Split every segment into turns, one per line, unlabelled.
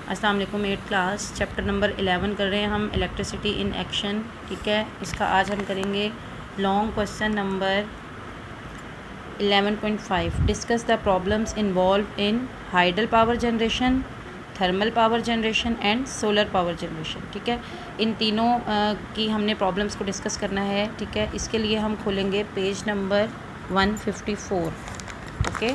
अस्सलाम वालेकुम। 8th class chapter number 11 कर रहे हैं हम, इलेक्ट्रिसिटी इन एक्शन। ठीक है, इसका आज हम करेंगे long question number 11.5। Discuss the problems involve in hydel power generation, thermal power generation and solar power generation. ठीक है, इन तीनों की हमने प्रॉब्लम्स को डिस्कस करना है। ठीक है, इसके लिए हम खोलेंगे page number 154। Okay,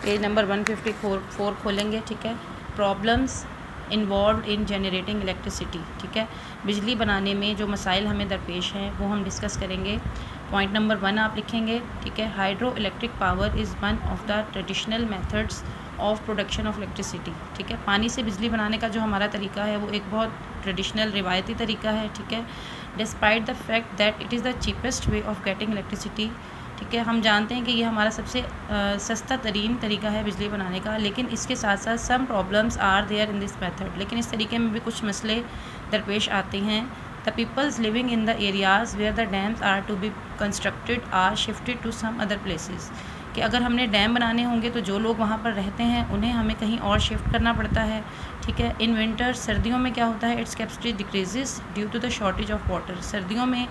page number 154 खोलेंगे। ठीक है, problems involve in generating electricity. ठीक है, बिजली बनाने में जो मसाइल हमें दरपेश हैं वो हम डिस्कस करेंगे। पॉइंट नंबर 1 आप लिखेंगे। ठीक है, hydro electric power is one of the traditional methods of production of electricity. ठीक है, पानी से बिजली बनाने का जो हमारा तरीका है वो एक बहुत ट्रेडिशनल रिवायती तरीका है। ठीक है, despite the fact that it is the cheapest way of getting electricity. ठीक है, हम जानते हैं कि ये हमारा सबसे सस्ता तरीन तरीका है बिजली बनाने का, लेकिन इसके साथ साथ some problems are there in this method. लेकिन इस तरीके में भी कुछ मसले दरपेश आते हैं। The peoples living in the areas where the dams are to be constructed are shifted to some other places. कि अगर हमने डैम बनाने होंगे तो जो लोग वहाँ पर रहते हैं उन्हें हमें कहीं और शिफ्ट करना पड़ता है। ठीक है, इन विंटर सर्दियों में क्या होता है, its capacity decreases due to the shortage of water. सर्दियों में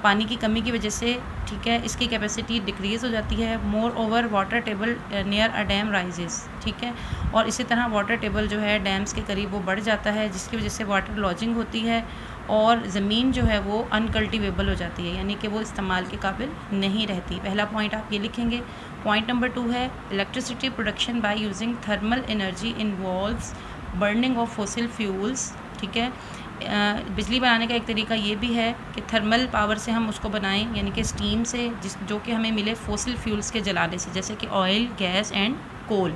पानी की कमी की वजह से, ठीक है, इसकी कैपेसिटी डिक्रीज़ हो जाती है। More over water table near a dam rises. ठीक है, और इसी तरह वाटर टेबल जो है डैम्स के करीब वो बढ़ जाता है, जिसकी वजह से वाटर लॉजिंग होती है और ज़मीन जो है वो अनकल्टिवेबल हो जाती है, यानी कि वो इस्तेमाल के काबिल नहीं रहती। पहला पॉइंट आप ये लिखेंगे। पॉइंट नंबर 2 है electricity production by using thermal energy involves burning of fossil fuels. ठीक है, बिजली बनाने का एक तरीका ये भी है कि थर्मल पावर से हम उसको बनाएं, यानी कि स्टीम से, जो कि हमें मिले फॉसिल फ्यूल्स के जलाने से, जैसे कि oil, gas and coal.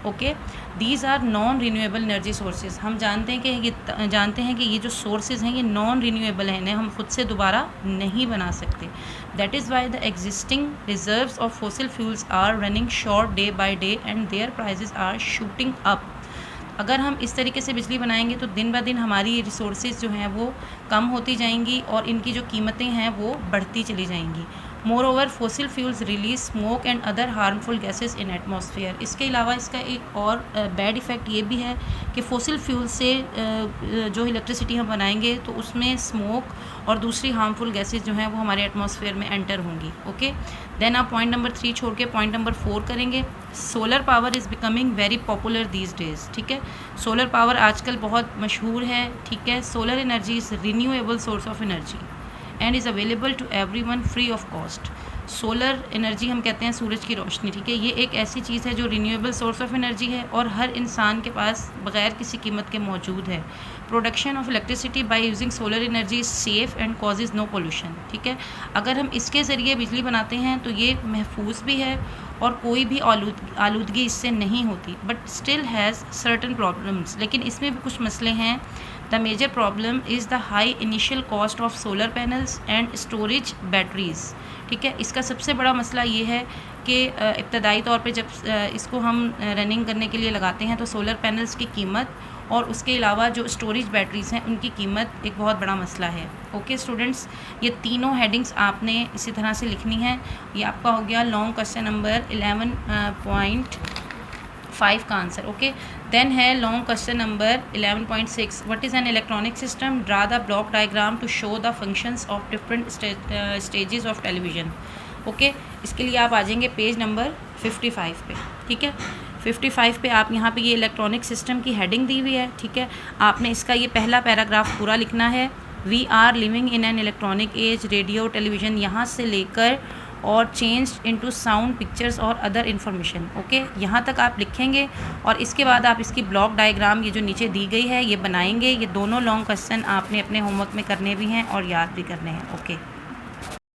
Okay, these are non renewable energy sources. हम जानते हैं कि ये जो सोर्सेज हैं ये नॉन रिन्यूएबल हैं, इन्हें हम खुद से दोबारा नहीं बना सकते। That is why the existing reserves of fossil fuels are running short day by day and their prices are shooting up. अगर हम इस तरीके से बिजली बनाएंगे तो दिन ब दिन हमारी रिसोर्सेज जो हैं वो कम होती जाएंगी और इनकी जो कीमतें हैं वो बढ़ती चली जाएंगी। More over fossil fuels release smoke and other harmful gases in atmosphere. इसके अलावा इसका एक और बैड इफ़ेक्ट ये भी है कि फॉसिल फ्यूल से जो इलेक्ट्रिसिटी हम बनाएंगे तो उसमें स्मोक और दूसरी हार्मफुल गैसेस जो हैं वो हमारे एटमॉस्फेयर में एंटर होंगी। ओके, देन आप पॉइंट नंबर 3 छोड़ के पॉइंट नंबर 4 करेंगे। Solar power is becoming very popular these days. ठीक है, सोलर पावर आजकल बहुत मशहूर है। ठीक है, solar energy is renewable source of energy and is available to everyone free of cost. Solar energy हम कहते हैं सूरज की रोशनी। ठीक है, ये एक ऐसी चीज़ है जो रिन्यूएबल सोर्स ऑफ एनर्जी है और हर इंसान के पास बग़ैर किसी कीमत के मौजूद है। Production of electricity by using solar energy is safe and causes no pollution. ठीक है, अगर हम इसके ज़रिए बिजली बनाते हैं तो ये महफूज भी है और कोई भी आलूदगी इससे नहीं होती, but still has certain problems. लेकिन इसमें भी कुछ मसले हैं। The major problem is the high initial cost of solar panels and storage batteries. ठीक है, इसका सबसे बड़ा मसला ये है कि इब्तदाई तौर पे जब इसको हम रनिंग करने के लिए लगाते हैं तो सोलर पैनल्स की कीमत और उसके अलावा जो स्टोरेज बैटरीज़ हैं उनकी कीमत एक बहुत बड़ा मसला है। ओके स्टूडेंट्स, ये तीनों हेडिंग्स आपने इसी तरह से लिखनी है। ये आपका हो गया लॉन्ग क्वेश्चन नंबर 11.5 का आंसर। ओके, देन है long question number 11.6। What is an electronic system, draw the block diagram to show the functions of different stages of television. Okay, इसके लिए आप आ जाएंगे पेज नंबर 55 पे। ठीक है, 55 पे आप यहाँ पे ये इलेक्ट्रॉनिक सिस्टम की हेडिंग दी हुई है। ठीक है, आपने इसका ये पहला पैराग्राफ पूरा लिखना है। We are living in an electronic age, radio, television यहाँ से लेकर और चेंज इनटू साउंड, पिक्चर्स और अदर इन्फॉर्मेशन। ओके, यहाँ तक आप लिखेंगे और इसके बाद आप इसकी ब्लॉक डायग्राम ये जो नीचे दी गई है ये बनाएंगे। ये दोनों लॉन्ग क्वेश्चन आपने अपने होमवर्क में करने भी हैं और याद भी करने हैं। ओके।